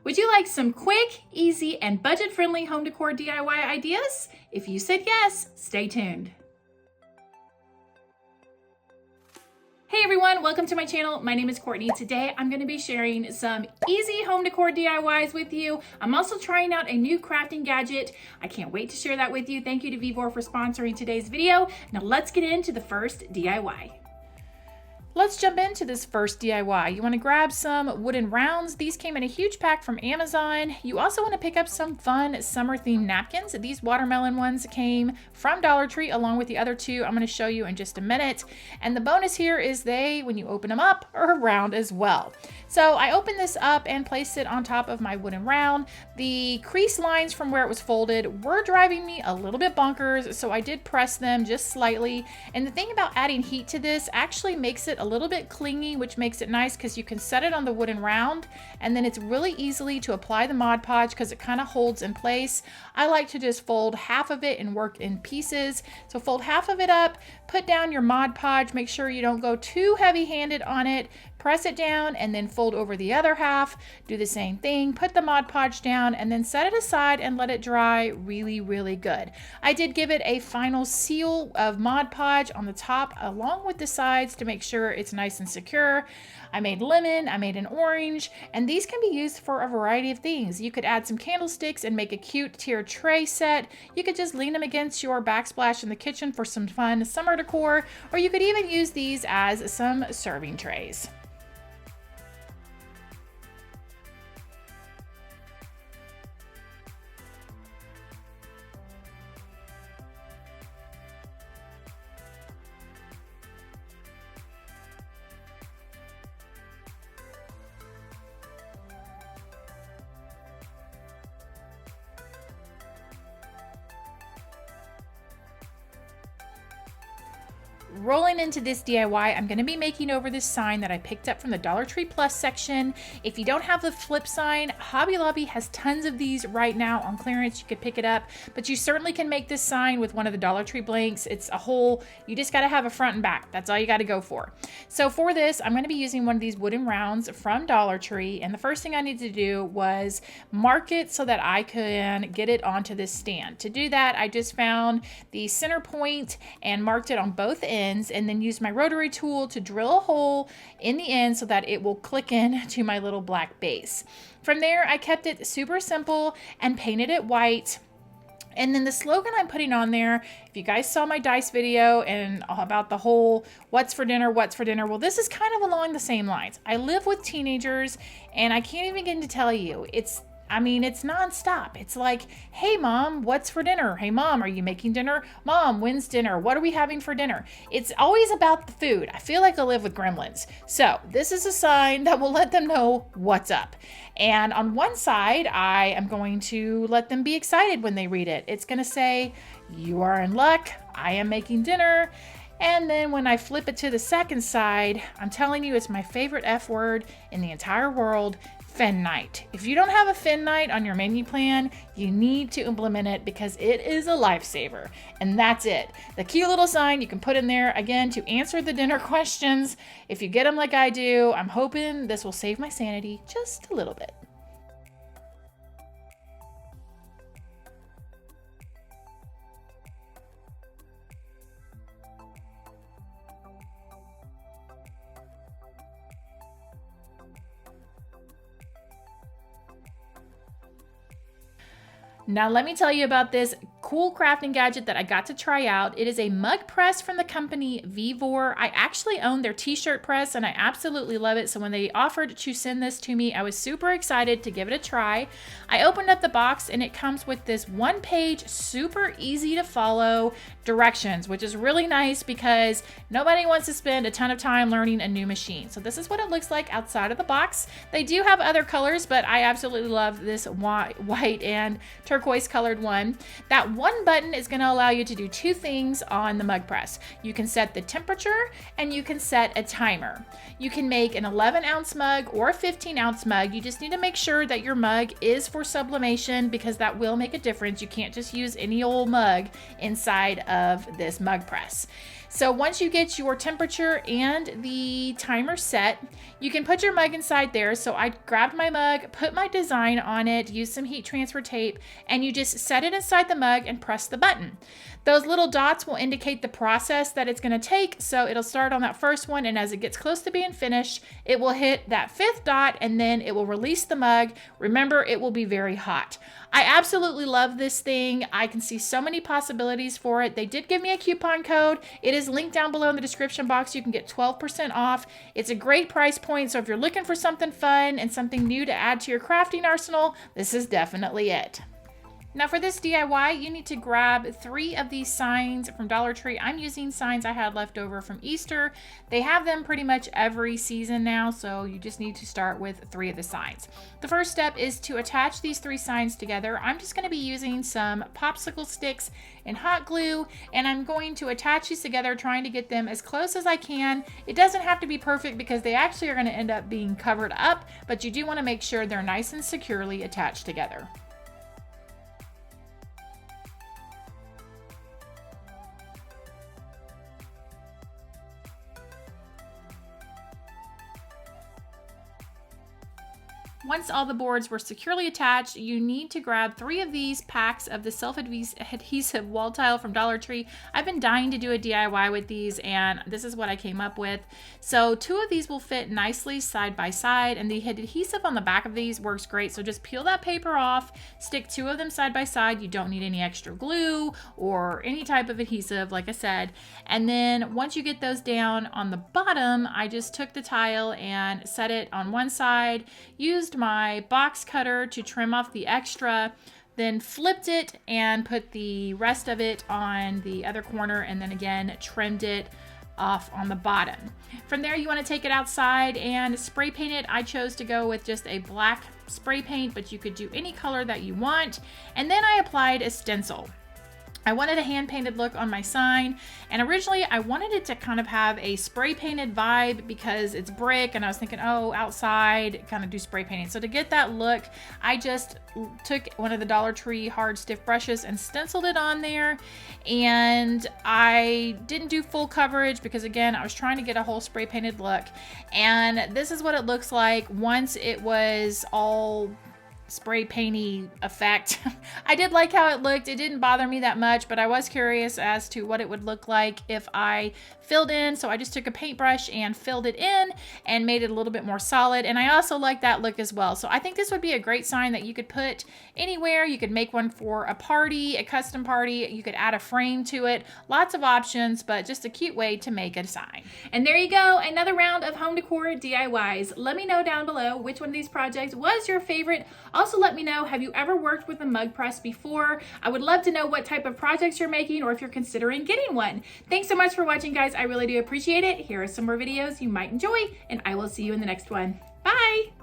Would you like some quick, easy, and budget-friendly home decor DIY ideas? If you said yes, stay tuned. Hey everyone, welcome to my channel. My name is Courtney. Today I'm going to be sharing some easy home decor DIYs with you. I'm also trying out a new crafting gadget. I can't wait to share that with you. Thank you to VIVOR for sponsoring today's video. Now let's get into the first DIY. Let's jump into this first DIY. You want to grab some wooden rounds. These came in a huge pack from Amazon. You also want to pick up some fun summer themed napkins. These watermelon ones came from Dollar Tree along with the other two I'm going to show you in just a minute. And the bonus here is they, when you open them up, are round as well. So I opened this up and placed it on top of my wooden round. The crease lines from where it was folded were driving me a little bit bonkers, so I did press them just slightly. And the thing about adding heat to this actually makes it a little bit clingy, which makes it nice because you can set it on the wooden round and then it's really easily to apply the Mod Podge because it kind of holds in place. I like to just fold half of it and work in pieces. So fold half of it up, put down your Mod Podge, make sure you don't go too heavy-handed on it, press it down and then fold over the other half, do the same thing, put the Mod Podge down and then set it aside and let it dry really, really good. I did give it a final seal of Mod Podge on the top along with the sides to make sure it's nice and secure. I made lemon, I made an orange, and these can be used for a variety of things. You could add some candlesticks and make a cute tier tray set. You could just lean them against your backsplash in the kitchen for some fun summer decor, or you could even use these as some serving trays. Rolling into this DIY, I'm going to be making over this sign that I picked up from the Dollar Tree Plus section. If you don't have the flip sign, Hobby Lobby has tons of these right now on clearance. You could pick it up, but you certainly can make this sign with one of the Dollar Tree blanks. It's a whole, you just got to have a front and back. That's all you got to go for. So for this, I'm going to be using one of these wooden rounds from Dollar Tree. And the first thing I need to do was mark it so that I can get it onto this stand. To do that, I just found the center point and marked it on both ends, and then use my rotary tool to drill a hole in the end so that it will click in to my little black base. From there, I kept it super simple and painted it white. And then the slogan I'm putting on there, if you guys saw my DIYS video and about the whole what's for dinner, well, this is kind of along the same lines. I live with teenagers and I can't even begin to tell you, it's nonstop. It's like, hey mom, what's for dinner? Hey mom, are you making dinner? Mom, when's dinner? What are we having for dinner? It's always about the food. I feel like I live with gremlins. So this is a sign that will let them know what's up. And on one side, I am going to let them be excited when they read it. It's going to say, you are in luck. I am making dinner. And then when I flip it to the second side, I'm telling you, it's my favorite F word in the entire world. Fin night. If you don't have a fin night on your menu plan, you need to implement it because it is a lifesaver. And that's it. The cute little sign you can put in there again to answer the dinner questions. If you get them like I do, I'm hoping this will save my sanity just a little bit. Now let me tell you about this cool crafting gadget that I got to try out. It is a mug press from the company VIVOR. I actually own their t-shirt press and I absolutely love it. So when they offered to send this to me, I was super excited to give it a try. I opened up the box and it comes with this one-page, super easy to follow directions, which is really nice because nobody wants to spend a ton of time learning a new machine. So this is what it looks like outside of the box. They do have other colors, but I absolutely love this white and turquoise colored one. That one button is going to allow you to do two things on the mug press. You can set the temperature and you can set a timer. You can make an 11-ounce mug or a 15-ounce mug. You just need to make sure that your mug is for sublimation because that will make a difference. You can't just use any old mug inside of this mug press. So once you get your temperature and the timer set, you can put your mug inside there. So I grabbed my mug, put my design on it, used some heat transfer tape, and you just set it inside the mug and press the button. Those little dots will indicate the process that it's going to take. So it'll start on that first one, and as it gets close to being finished, it will hit that 5th dot, and then it will release the mug. Remember, it will be very hot. I absolutely love this thing. I can see so many possibilities for it. They did give me a coupon code. It is linked down below in the description box. You can get 12% off. It's a great price point. So if you're looking for something fun and something new to add to your crafting arsenal, this is definitely it. Now for this DIY, you need to grab 3 of these signs from Dollar Tree. I'm using signs I had left over from Easter. They have them pretty much every season now, so you just need to start with 3 of the signs. The first step is to attach these 3 signs together. I'm just going to be using some popsicle sticks and hot glue, and I'm going to attach these together, trying to get them as close as I can. It doesn't have to be perfect because they actually are going to end up being covered up, but you do want to make sure they're nice and securely attached together. Once all the boards were securely attached, you need to grab 3 of these packs of the self-adhesive wall tile from Dollar Tree. I've been dying to do a DIY with these, and this is what I came up with. So 2 of these will fit nicely side by side, and the adhesive on the back of these works great. So just peel that paper off, stick 2 of them side by side. You don't need any extra glue or any type of adhesive, like I said. And then once you get those down on the bottom, I just took the tile and set it on one side, used my box cutter to trim off the extra, then flipped it and put the rest of it on the other corner, and then again trimmed it off on the bottom. From there, you want to take it outside and spray paint it. I chose to go with just a black spray paint, but you could do any color that you want. And then I applied a stencil. I wanted a hand-painted look on my sign, and originally I wanted it to kind of have a spray painted vibe because it's brick, and I was thinking, oh, outside, kind of do spray painting. So to get that look, I just took one of the Dollar Tree hard stiff brushes and stenciled it on there, and I didn't do full coverage because, again, I was trying to get a whole spray painted look. And this is what it looks like once it was all spray painty effect. I did like how it looked. It didn't bother me that much, but I was curious as to what it would look like if I filled in. So I just took a paintbrush and filled it in and made it a little bit more solid. And I also like that look as well. So I think this would be a great sign that you could put anywhere. You could make one for a party, a custom party. You could add a frame to it. Lots of options, but just a cute way to make a sign. And there you go. Another round of home decor DIYs. Let me know down below which one of these projects was your favorite. Also, let me know, have you ever worked with a mug press before? I would love to know what type of projects you're making or if you're considering getting one. Thanks so much for watching, guys. I really do appreciate it. Here are some more videos you might enjoy, and I will see you in the next one. Bye!